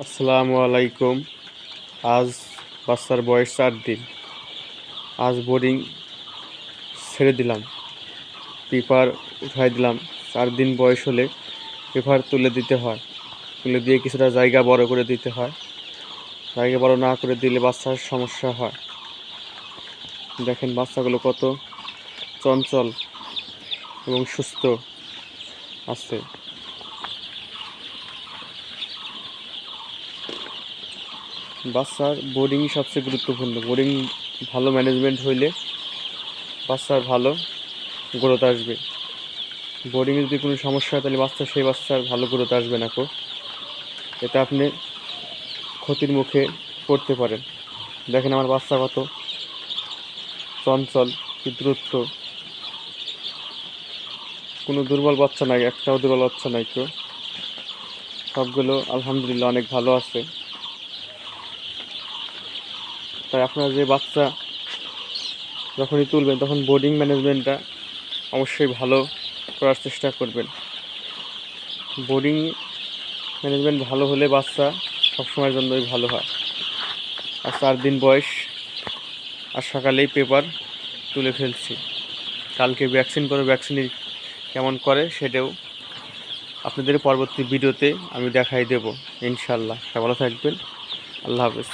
আসসালামু আলাইকুম। আজ বাচ্চার বয়স 4 দিন। আজ বোর্ডিং ছেড়ে দিলাম, পেপার উঠাই দিলাম। 4 দিন বয়স হলে পেপার তুলে দিতে হয়, তুলে দিয়ে কিছুটা জায়গা বড় করে দিতে হয়। জায়গা বড় না করে দিলে বাচ্চার সমস্যা হয়। দেখেন বাচ্চাগুলো কত চঞ্চল এবং সুস্থ আছে। বাচ্চার বোর্ডিং সবচেয়ে গুরুত্বপূর্ণ। বোর্ডিং ভালো ম্যানেজমেন্ট হইলে বাচ্চার ভালো গ্রোথ আসবে। বোর্ডিংয়ে যদি কোনো সমস্যা হয় তাহলে সেই বাচ্চার ভালো গ্রোথ আসবে না। এটা আপনি ক্ষতির মুখে পড়তে পারেন। দেখেন আমার বাচ্চা কত চঞ্চল, কি দ্রুত, কোনো দুর্বল বাচ্চা নাই, একটাও দুর্বল বাচ্চা নাই। সবগুলো আলহামদুলিল্লাহ অনেক ভালো আছে। তাই আপনারা যে বাচ্চা যখনই তুলবেন তখন বোর্ডিং ম্যানেজমেন্টটা অবশ্যই ভালো করার চেষ্টা করবেন। বোর্ডিং ম্যানেজমেন্ট ভালো হলে বাচ্চা সবসময়ের জন্যই ভালো হয়। আর 4 দিন বয়স, আর সকালেই পেপার তুলে ফেলছি। কালকে ভ্যাকসিন করে, ভ্যাকসিনের কেমন করে সেটাও আপনাদের পরবর্তী ভিডিওতে আমি দেখাই দেব ইনশাল্লাহ। ভালো থাকবেন। আল্লাহ হাফেজ।